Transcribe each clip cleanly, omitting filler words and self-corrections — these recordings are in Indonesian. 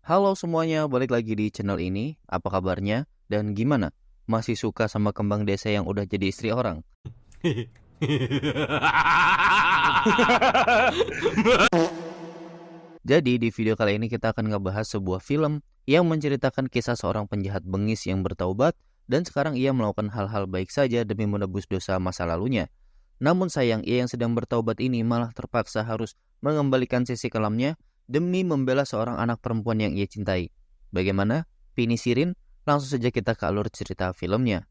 Halo semuanya, balik lagi di channel ini. Apa kabarnya? Dan gimana? Masih suka sama kembang desa yang udah jadi istri orang? Jadi di video kali ini kita akan ngebahas sebuah film yang menceritakan kisah seorang penjahat bengis yang bertaubat dan sekarang ia melakukan hal-hal baik saja demi menebus dosa masa lalunya. Namun sayang, ia yang sedang bertaubat ini malah terpaksa harus mengembalikan sisi kelamnya demi membela seorang anak perempuan yang ia cintai. Bagaimana? Pinisirin? Langsung saja kita ke alur cerita filmnya.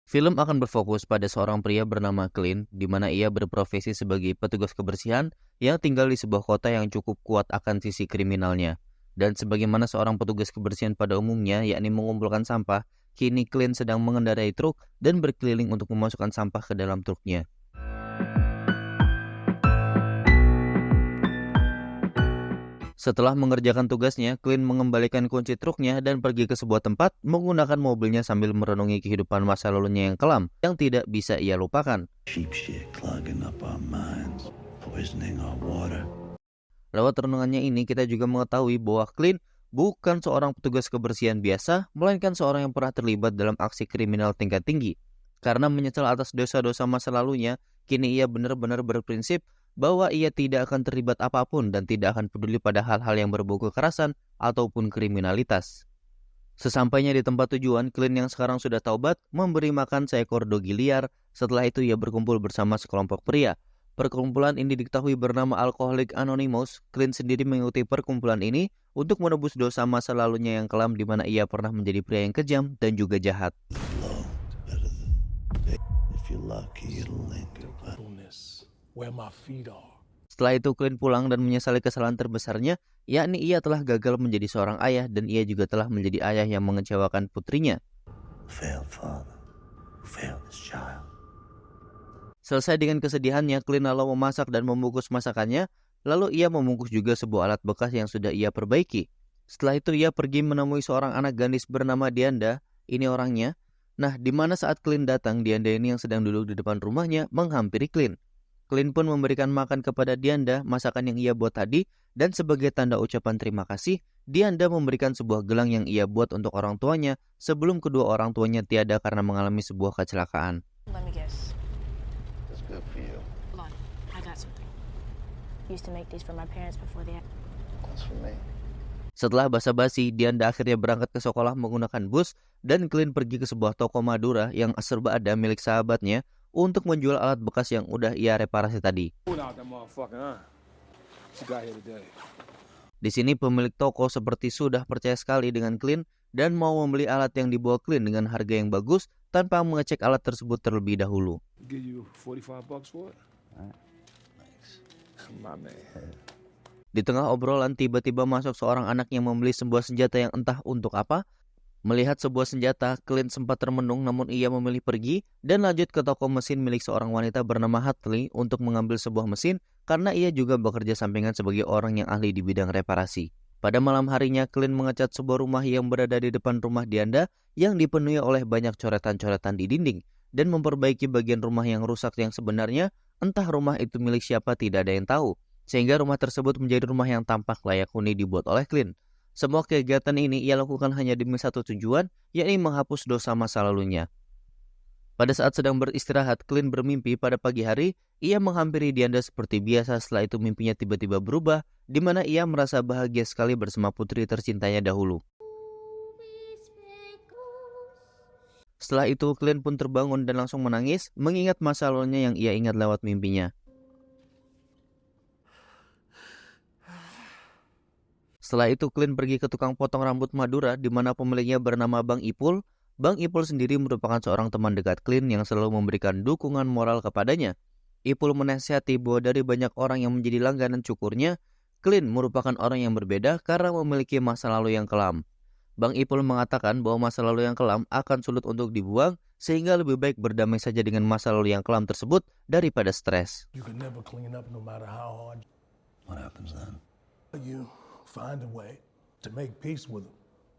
Film akan berfokus pada seorang pria bernama Clint, di mana ia berprofesi sebagai petugas kebersihan yang tinggal di sebuah kota yang cukup kuat akan sisi kriminalnya. Dan sebagaimana seorang petugas kebersihan pada umumnya, yakni mengumpulkan sampah, kini Clint sedang mengendarai truk dan berkeliling untuk memasukkan sampah ke dalam truknya. Setelah mengerjakan tugasnya, Clint mengembalikan kunci truknya dan pergi ke sebuah tempat menggunakan mobilnya sambil merenungi kehidupan masa lalunya yang kelam yang tidak bisa ia lupakan. Lewat renungannya ini kita juga mengetahui bahwa Clint bukan seorang petugas kebersihan biasa, melainkan seorang yang pernah terlibat dalam aksi kriminal tingkat tinggi. Karena menyesal atas dosa-dosa masa lalunya, kini ia benar-benar berprinsip bahwa ia tidak akan terlibat apapun dan tidak akan peduli pada hal-hal yang berbau kekerasan ataupun kriminalitas. Sesampainya di tempat tujuan, Clint yang sekarang sudah taubat memberi makan seekor dogi liar. Setelah itu ia berkumpul bersama sekelompok pria. Perkumpulan ini diketahui bernama Alcoholics Anonymous. Clint sendiri mengikuti perkumpulan ini untuk menebus dosa masa lalunya yang kelam di mana ia pernah menjadi pria yang kejam dan juga jahat. Setelah itu Clint pulang dan menyesali kesalahan terbesarnya, yakni ia telah gagal menjadi seorang ayah dan ia juga telah menjadi ayah yang mengecewakan putrinya. Selesai dengan kesedihannya, Clint lalu memasak dan membungkus masakannya, lalu ia membungkus juga sebuah alat bekas yang sudah ia perbaiki. Setelah itu ia pergi menemui seorang anak gadis bernama Dianda, ini orangnya. Nah, di mana saat Clint datang, Dianda ini yang sedang duduk di depan rumahnya menghampiri Clint. Clint pun memberikan makan kepada Dianda masakan yang ia buat tadi, dan sebagai tanda ucapan terima kasih, Dianda memberikan sebuah gelang yang ia buat untuk orang tuanya sebelum kedua orang tuanya tiada karena mengalami sebuah kecelakaan. Let me guess. That's good for you. Hold on, I got something. Used to make these for my parents before they. That's for me. Setelah basa-basi, Dianda akhirnya berangkat ke sekolah menggunakan bus dan Clint pergi ke sebuah toko Madura yang serba ada milik sahabatnya untuk menjual alat bekas yang udah ia reparasi tadi. Di sini pemilik toko seperti sudah percaya sekali dengan Clint dan mau membeli alat yang dibawa Clint dengan harga yang bagus tanpa mengecek alat tersebut terlebih dahulu. Di tengah obrolan tiba-tiba masuk seorang anak yang membeli sebuah senjata yang entah untuk apa. Melihat sebuah senjata, Clint sempat termenung namun ia memilih pergi dan lanjut ke toko mesin milik seorang wanita bernama Hadley untuk mengambil sebuah mesin karena ia juga bekerja sampingan sebagai orang yang ahli di bidang reparasi. Pada malam harinya, Clint mengecat sebuah rumah yang berada di depan rumah Dianda yang dipenuhi oleh banyak coretan-coretan di dinding dan memperbaiki bagian rumah yang rusak yang sebenarnya entah rumah itu milik siapa tidak ada yang tahu, sehingga rumah tersebut menjadi rumah yang tampak layak huni dibuat oleh Clint. Semua kegiatan ini ia lakukan hanya demi satu tujuan, yakni menghapus dosa masa lalunya. Pada saat sedang beristirahat, Clint bermimpi pada pagi hari, ia menghampiri Dianda seperti biasa. Setelah itu mimpinya tiba-tiba berubah, di mana ia merasa bahagia sekali bersama putri tercintanya dahulu. Setelah itu, Clint pun terbangun dan langsung menangis, mengingat masa lalunya yang ia ingat lewat mimpinya. Setelah itu Clint pergi ke tukang potong rambut Madura di mana pemiliknya bernama Bang Ipul. Bang Ipul sendiri merupakan seorang teman dekat Clint yang selalu memberikan dukungan moral kepadanya. Ipul menasihati bahwa dari banyak orang yang menjadi langganan cukurnya, Clint merupakan orang yang berbeda karena memiliki masa lalu yang kelam. Bang Ipul mengatakan bahwa masa lalu yang kelam akan sulit untuk dibuang sehingga lebih baik berdamai saja dengan masa lalu yang kelam tersebut daripada stres.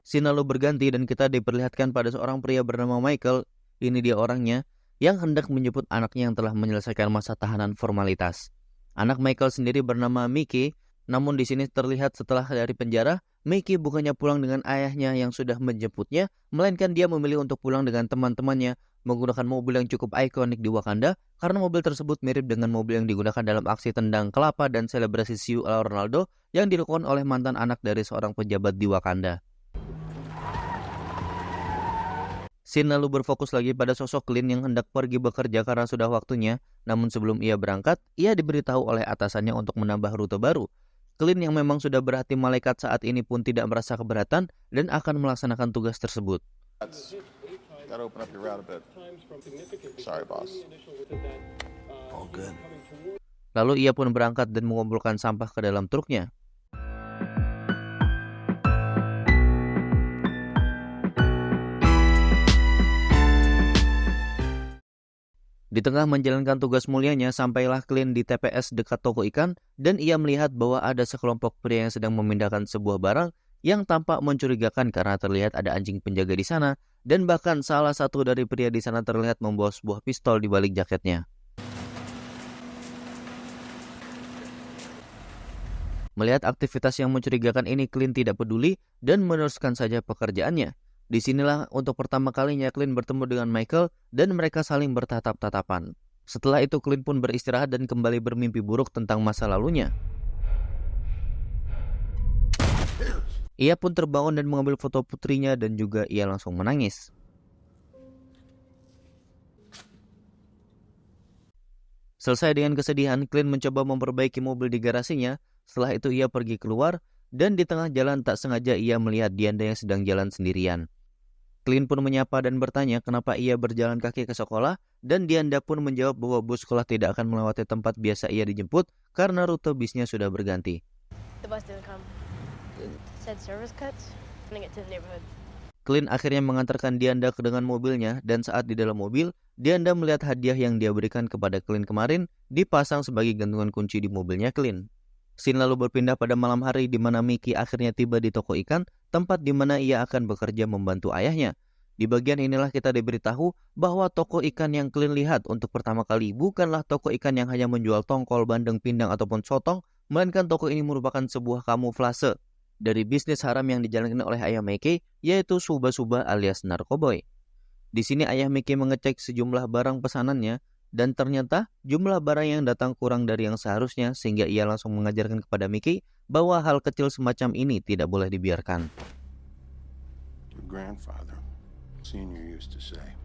Scene lalu berganti dan kita diperlihatkan pada seorang pria bernama Michael. Ini dia orangnya. yang hendak menjemput anaknya yang telah menyelesaikan masa tahanan formalitas. Anak Michael sendiri bernama Mickey, namun di sini terlihat setelah dari penjara, Mickey bukannya pulang dengan ayahnya yang sudah menjemputnya, melainkan dia memilih untuk pulang dengan teman-temannya menggunakan mobil yang cukup ikonik di Wakanda karena mobil tersebut mirip dengan mobil yang digunakan dalam aksi tendang kelapa dan selebrasi Siu ala Ronaldo yang dilakukan oleh mantan anak dari seorang pejabat di Wakanda. Scene lalu berfokus lagi pada sosok Clint yang hendak pergi bekerja karena sudah waktunya, namun sebelum ia berangkat, ia diberitahu oleh atasannya untuk menambah rute baru. Clint yang memang sudah berhati malaikat saat ini pun tidak merasa keberatan dan akan melaksanakan tugas tersebut. Gotta open up your route a bit. Sorry, boss. All good. Lalu ia pun berangkat dan mengumpulkan sampah ke dalam truknya. Di tengah menjalankan tugas mulianya, sampailah Clint di TPS dekat toko ikan dan ia melihat bahwa ada sekelompok pria yang sedang memindahkan sebuah barang yang tampak mencurigakan karena terlihat ada anjing penjaga di sana dan bahkan salah satu dari pria di sana terlihat membawa sebuah pistol di balik jaketnya. Melihat aktivitas yang mencurigakan ini, Clint tidak peduli dan meneruskan saja pekerjaannya. Disinilah untuk pertama kalinya Clint bertemu dengan Michael dan mereka saling bertatap-tatapan. Setelah itu Clint pun beristirahat dan kembali bermimpi buruk tentang masa lalunya. Ia pun terbangun dan mengambil foto putrinya dan juga ia langsung menangis. Selesai dengan kesedihan, Clint mencoba memperbaiki mobil di garasinya. Setelah itu ia pergi keluar dan di tengah jalan tak sengaja ia melihat Dianda yang sedang jalan sendirian. Clint pun menyapa dan bertanya kenapa ia berjalan kaki ke sekolah dan Dianda pun menjawab bahwa bus sekolah tidak akan melewati tempat biasa ia dijemput karena rute bisnya sudah berganti. The bus didn't come. It said service cuts. Running it to the neighborhood. Clint akhirnya mengantarkan Dianda dengan mobilnya dan saat di dalam mobil, Dianda melihat hadiah yang dia berikan kepada Clint kemarin dipasang sebagai gantungan kunci di mobilnya Clint. Scene lalu berpindah pada malam hari di mana Mickey akhirnya tiba di toko ikan, tempat di mana ia akan bekerja membantu ayahnya. Di bagian inilah kita diberitahu bahwa toko ikan yang Clint lihat untuk pertama kali bukanlah toko ikan yang hanya menjual tongkol, bandeng, pindang, ataupun sotong, melainkan toko ini merupakan sebuah kamuflase dari bisnis haram yang dijalankan oleh ayah Mickey, yaitu Suba-Suba alias narkoboy. Di sini ayah Mickey mengecek sejumlah barang pesanannya, dan ternyata jumlah barang yang datang kurang dari yang seharusnya sehingga ia langsung mengajarkan kepada Mickey bahwa hal kecil semacam ini tidak boleh dibiarkan. Your grandfather, senior used to say,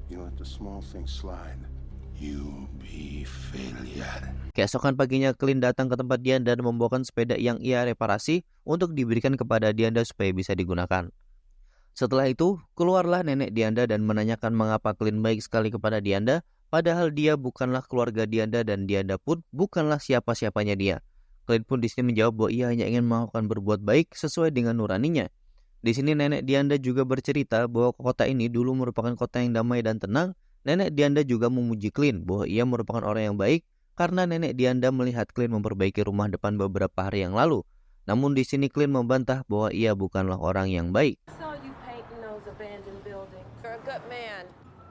you let the small things slide, you be failure. Keesokan paginya Clint datang ke tempat Dianda dan membawakan sepeda yang ia reparasi untuk diberikan kepada Dianda supaya bisa digunakan. Setelah itu, keluarlah nenek Dianda dan menanyakan mengapa Clint baik sekali kepada Dianda, padahal dia bukanlah keluarga Dianda dan Dianda pun bukanlah siapa-siapanya dia. Clint pun di sini menjawab bahwa ia hanya ingin melakukan berbuat baik sesuai dengan nuraninya. Di sini nenek Dianda juga bercerita bahwa kota ini dulu merupakan kota yang damai dan tenang. Nenek Dianda juga memuji Clint bahwa ia merupakan orang yang baik karena nenek Dianda melihat Clint memperbaiki rumah depan beberapa hari yang lalu. Namun di sini Clint membantah bahwa ia bukanlah orang yang baik.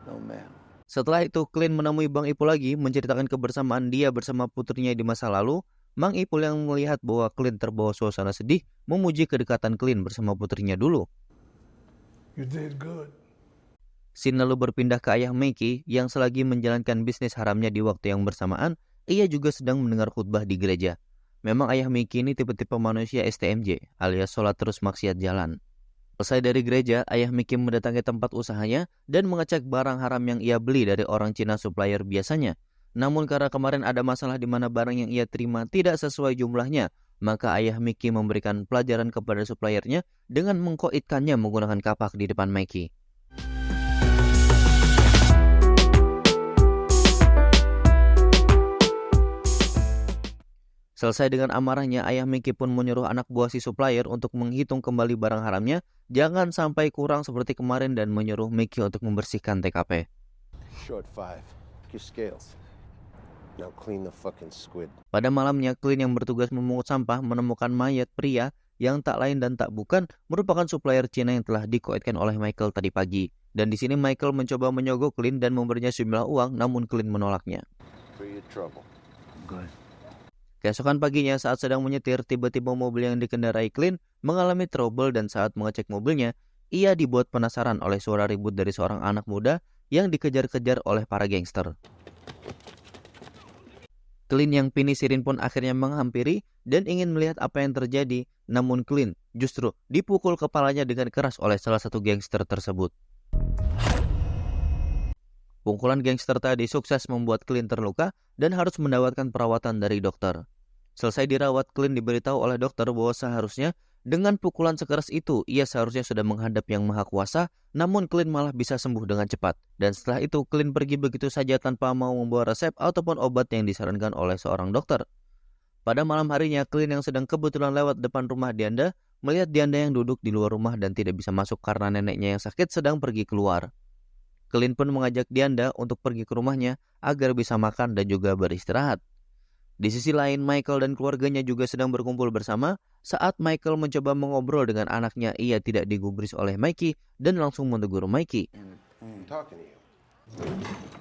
No, ma'am. Setelah itu, Clint menemui Bang Ipul lagi menceritakan kebersamaan dia bersama putrinya di masa lalu. Bang Ipul yang melihat bahwa Clint terbawa suasana sedih, memuji kedekatan Clint bersama putrinya dulu. You did good. Scene lalu berpindah ke ayah Mickey yang selagi menjalankan bisnis haramnya di waktu yang bersamaan, ia juga sedang mendengar khutbah di gereja. Memang ayah Mickey ini tipe-tipe manusia STMJ, alias sholat terus maksiat jalan. Selesai dari gereja, ayah Mickey mendatangi tempat usahanya dan mengecek barang haram yang ia beli dari orang Cina supplier biasanya. Namun karena kemarin ada masalah di mana barang yang ia terima tidak sesuai jumlahnya, maka ayah Mickey memberikan pelajaran kepada suppliernya dengan mengkoitkannya menggunakan kapak di depan Mickey. Selesai dengan amarahnya, ayah Mickey pun menyuruh anak buah si supplier untuk menghitung kembali barang haramnya, jangan sampai kurang seperti kemarin dan menyuruh Mickey untuk membersihkan TKP. Short 5. Your scales. Now clean the fucking squid. Pada malamnya, Clint yang bertugas memungut sampah menemukan mayat pria yang tak lain dan tak bukan merupakan supplier Cina yang telah dikoitkan oleh Michael tadi pagi. Dan di sini Michael mencoba menyogok Clint dan memberinya sejumlah uang, namun Clint menolaknya. For your trouble. Good. Keesokan paginya saat sedang menyetir, tiba-tiba mobil yang dikendarai Clint mengalami trouble dan saat mengecek mobilnya, ia dibuat penasaran oleh suara ribut dari seorang anak muda yang dikejar-kejar oleh para gangster. Clint yang pini sirin pun akhirnya menghampiri dan ingin melihat apa yang terjadi, namun Clint justru dipukul kepalanya dengan keras oleh salah satu gangster tersebut. Pukulan gangster tadi sukses membuat Clint terluka dan harus mendapatkan perawatan dari dokter. Selesai dirawat, Clint diberitahu oleh dokter bahwa seharusnya dengan pukulan sekeras itu ia seharusnya sudah menghadap Yang Maha Kuasa, namun Clint malah bisa sembuh dengan cepat. Dan setelah itu Clint pergi begitu saja tanpa mau membawa resep ataupun obat yang disarankan oleh seorang dokter. Pada malam harinya, Clint yang sedang kebetulan lewat depan rumah Dianda melihat Dianda yang duduk di luar rumah dan tidak bisa masuk karena neneknya yang sakit sedang pergi keluar. Clint pun mengajak Dianda untuk pergi ke rumahnya agar bisa makan dan juga beristirahat. Di sisi lain, Michael dan keluarganya juga sedang berkumpul bersama. Saat Michael mencoba mengobrol dengan anaknya, ia tidak digubris oleh Mikey dan langsung menegur Mikey. I'm talking to you.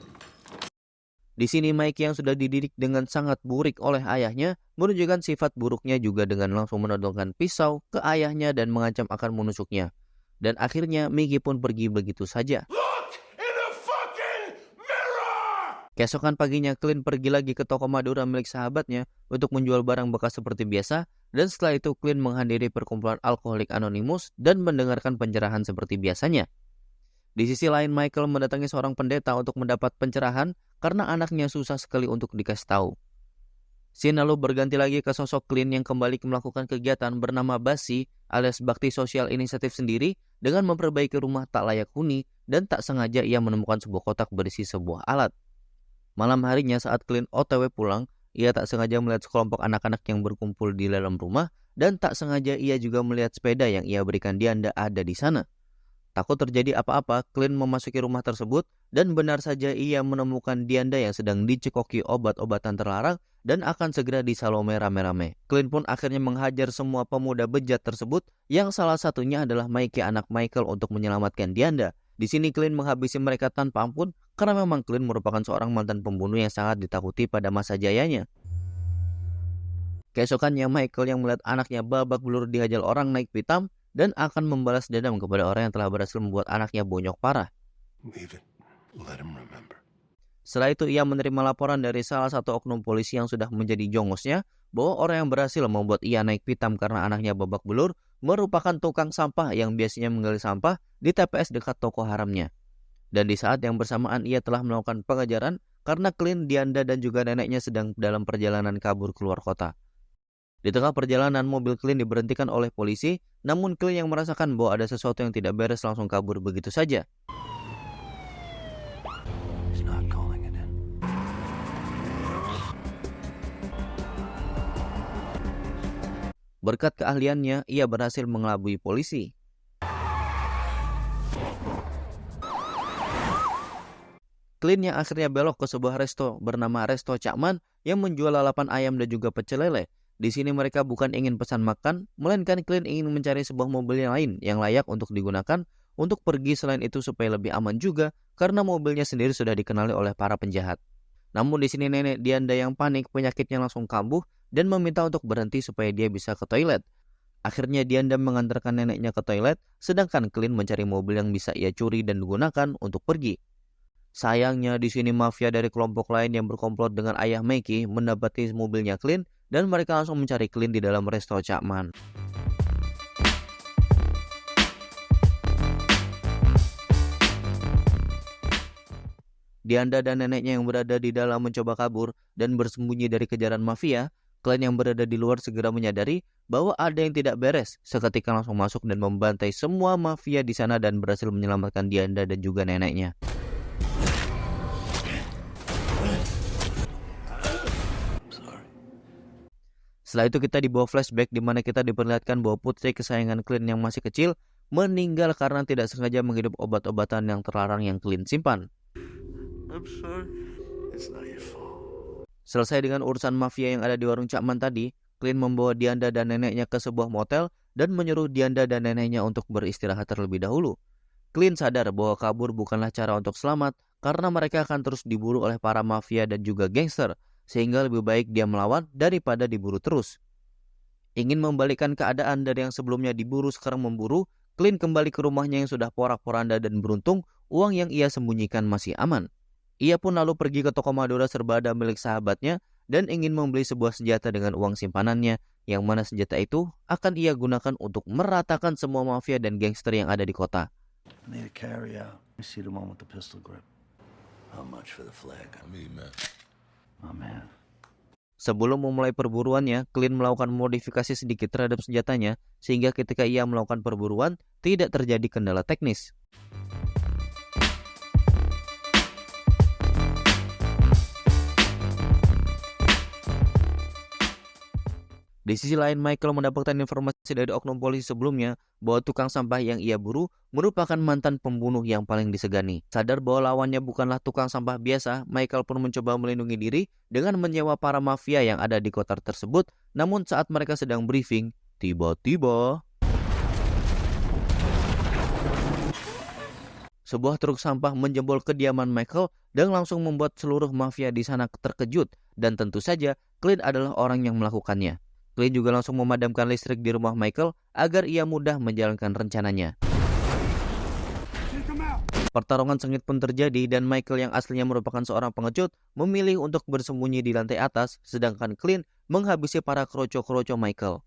Di sini Mikey yang sudah dididik dengan sangat burik oleh ayahnya menunjukkan sifat buruknya juga dengan langsung menodongkan pisau ke ayahnya dan mengancam akan menusuknya. Dan akhirnya Mickey pun pergi begitu saja. Keesokan paginya Clint pergi lagi ke toko Madura milik sahabatnya untuk menjual barang bekas seperti biasa, dan setelah itu Clint menghadiri perkumpulan alkoholik anonimus dan mendengarkan pencerahan seperti biasanya. Di sisi lain, Michael mendatangi seorang pendeta untuk mendapat pencerahan karena anaknya susah sekali untuk dikasih tahu. Scene lalu berganti lagi ke sosok Clint yang kembali melakukan kegiatan bernama Basi alias Bakti Sosial Inisiatif sendiri dengan memperbaiki rumah tak layak huni, dan tak sengaja ia menemukan sebuah kotak berisi sebuah alat. Malam harinya saat Clint OTW pulang, ia tak sengaja melihat sekelompok anak-anak yang berkumpul di dalam rumah, dan tak sengaja ia juga melihat sepeda yang ia berikan Dianda ada di sana. Takut terjadi apa-apa, Clint memasuki rumah tersebut dan benar saja ia menemukan Dianda yang sedang dicekoki obat-obatan terlarang dan akan segera disalome rame-rame. Clint pun akhirnya menghajar semua pemuda bejat tersebut yang salah satunya adalah Mikey anak Michael untuk menyelamatkan Dianda. Di sini Clint menghabisi mereka tanpa ampun karena memang Clint merupakan seorang mantan pembunuh yang sangat ditakuti pada masa jayanya. Keesokannya Michael yang melihat anaknya babak belur dihajar orang naik pitam dan akan membalas dendam kepada orang yang telah berhasil membuat anaknya bonyok parah. Leave it. Let him remember. Setelah itu ia menerima laporan dari salah satu oknum polisi yang sudah menjadi jongosnya bahwa orang yang berhasil membuat ia naik pitam karena anaknya babak belur merupakan tukang sampah yang biasanya menggali sampah di TPS dekat toko haramnya. Dan di saat yang bersamaan ia telah melakukan pengejaran karena Clint, Dianda dan juga neneknya sedang dalam perjalanan kabur keluar kota. Di tengah perjalanan mobil Clint diberhentikan oleh polisi, namun Clint yang merasakan bahwa ada sesuatu yang tidak beres langsung kabur begitu saja. He's not calling it in. Berkat keahliannya, ia berhasil mengelabui polisi. Clint yang akhirnya belok ke sebuah resto bernama Resto Cakman yang menjual lalapan ayam dan juga pecel lele. Di sini mereka bukan ingin pesan makan, melainkan Clint ingin mencari sebuah mobil yang lain yang layak untuk digunakan untuk pergi selain itu supaya lebih aman juga karena mobilnya sendiri sudah dikenali oleh para penjahat. Namun di sini nenek Dianda yang panik, penyakitnya langsung kambuh dan meminta untuk berhenti supaya dia bisa ke toilet. Akhirnya Dianda mengantarkan neneknya ke toilet, sedangkan Clint mencari mobil yang bisa ia curi dan digunakan untuk pergi. Sayangnya di sini mafia dari kelompok lain yang berkomplot dengan ayah Mikey mendapati mobilnya Clint dan mereka langsung mencari Clint di dalam resto Cakman. Dianda dan neneknya yang berada di dalam mencoba kabur dan bersembunyi dari kejaran mafia. Clint yang berada di luar segera menyadari bahwa ada yang tidak beres. Seketika langsung masuk dan membantai semua mafia di sana dan berhasil menyelamatkan Dianda dan juga neneknya. Setelah itu kita dibawa flashback di mana kita diperlihatkan bahwa putri kesayangan Clint yang masih kecil meninggal karena tidak sengaja menghirup obat-obatan yang terlarang yang Clint simpan. I'm sorry. It's not your fault. Selesai dengan urusan mafia yang ada di warung Cakman tadi, Clint membawa Dianda dan neneknya ke sebuah motel dan menyuruh Dianda dan neneknya untuk beristirahat terlebih dahulu. Clint sadar bahwa kabur bukanlah cara untuk selamat karena mereka akan terus diburu oleh para mafia dan juga gangster, sehingga lebih baik dia melawan daripada diburu terus. Ingin membalikkan keadaan dari yang sebelumnya diburu sekarang memburu, Clint kembali ke rumahnya yang sudah porak-poranda dan beruntung uang yang ia sembunyikan masih aman. Ia pun lalu pergi ke toko Madura serbada milik sahabatnya dan ingin membeli sebuah senjata dengan uang simpanannya, yang mana senjata itu akan ia gunakan untuk meratakan semua mafia dan gangster yang ada di kota. I need a carry out. I see the one with the pistol grip. How much for the flag? Oh man. Sebelum memulai perburuannya, Clint melakukan modifikasi sedikit terhadap senjatanya, sehingga ketika ia melakukan perburuan, tidak terjadi kendala teknis. Di sisi lain, Michael mendapatkan informasi dari oknum polisi sebelumnya bahwa tukang sampah yang ia buru merupakan mantan pembunuh yang paling disegani. Sadar bahwa lawannya bukanlah tukang sampah biasa, Michael pun mencoba melindungi diri dengan menyewa para mafia yang ada di kota tersebut. Namun saat mereka sedang briefing, tiba-tiba sebuah truk sampah menjebol kediaman Michael dan langsung membuat seluruh mafia di sana terkejut. Dan tentu saja, Clint adalah orang yang melakukannya. Clint juga langsung memadamkan listrik di rumah Michael agar ia mudah menjalankan rencananya. Pertarungan sengit pun terjadi dan Michael yang aslinya merupakan seorang pengecut memilih untuk bersembunyi di lantai atas, sedangkan Clint menghabisi para kroco-kroco Michael.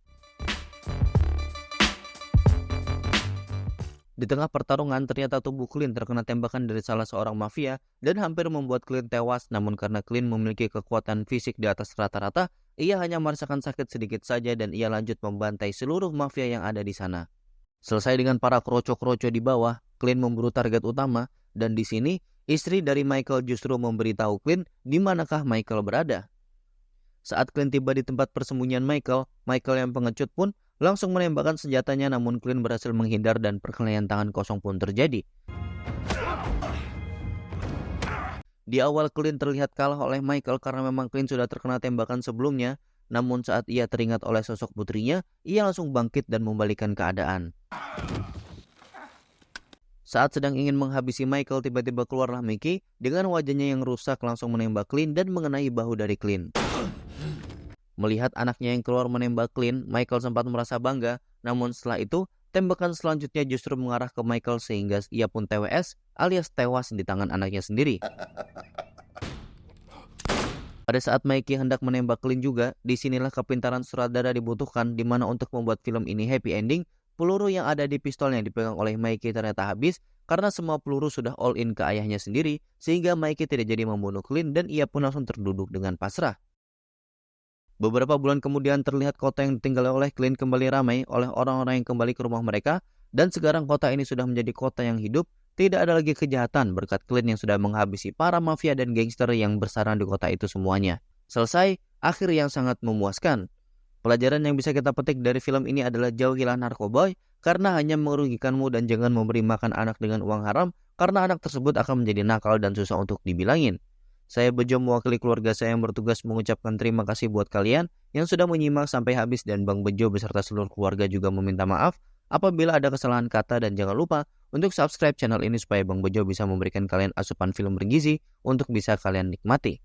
Di tengah pertarungan, ternyata tubuh Clint terkena tembakan dari salah seorang mafia dan hampir membuat Clint tewas. Namun karena Clint memiliki kekuatan fisik di atas rata-rata, ia hanya merasakan sakit sedikit saja dan ia lanjut membantai seluruh mafia yang ada di sana. Selesai dengan para kroco-kroco di bawah, Clint memburu target utama dan di sini istri dari Michael justru memberitahu Clint di manakah Michael berada. Saat Clint tiba di tempat persembunyian Michael yang pengecut pun langsung menembakkan senjatanya, namun Clint berhasil menghindar dan perkelahian tangan kosong pun terjadi. Di awal Clint terlihat kalah oleh Michael karena memang Clint sudah terkena tembakan sebelumnya, namun saat ia teringat oleh sosok putrinya, ia langsung bangkit dan membalikkan keadaan. Saat sedang ingin menghabisi Michael, tiba-tiba keluarlah Mickey dengan wajahnya yang rusak langsung menembak Clint dan mengenai bahu dari Clint. Melihat anaknya yang keluar menembak Clint, Michael sempat merasa bangga, namun setelah itu, tembakan selanjutnya justru mengarah ke Michael sehingga ia pun TWS alias tewas di tangan anaknya sendiri. Pada saat Mikey hendak menembak Clint juga, disinilah kepintaran sutradara dibutuhkan, di mana untuk membuat film ini happy ending, peluru yang ada di pistol yang dipegang oleh Mikey ternyata habis karena semua peluru sudah all in ke ayahnya sendiri, sehingga Mikey tidak jadi membunuh Clint dan ia pun langsung terduduk dengan pasrah. Beberapa bulan kemudian terlihat kota yang ditinggali oleh Clint kembali ramai oleh orang-orang yang kembali ke rumah mereka, dan sekarang kota ini sudah menjadi kota yang hidup, tidak ada lagi kejahatan berkat Clint yang sudah menghabisi para mafia dan gangster yang bersarang di kota itu semuanya. Selesai, akhir yang sangat memuaskan. Pelajaran yang bisa kita petik dari film ini adalah jauhilah narkoboy karena hanya merugikanmu dan jangan memberi makan anak dengan uang haram karena anak tersebut akan menjadi nakal dan susah untuk dibilangin. Saya Bejo mewakili keluarga saya yang bertugas mengucapkan terima kasih buat kalian yang sudah menyimak sampai habis, dan Bang Bejo beserta seluruh keluarga juga meminta maaf apabila ada kesalahan kata, dan jangan lupa untuk subscribe channel ini supaya Bang Bejo bisa memberikan kalian asupan film bergizi untuk bisa kalian nikmati.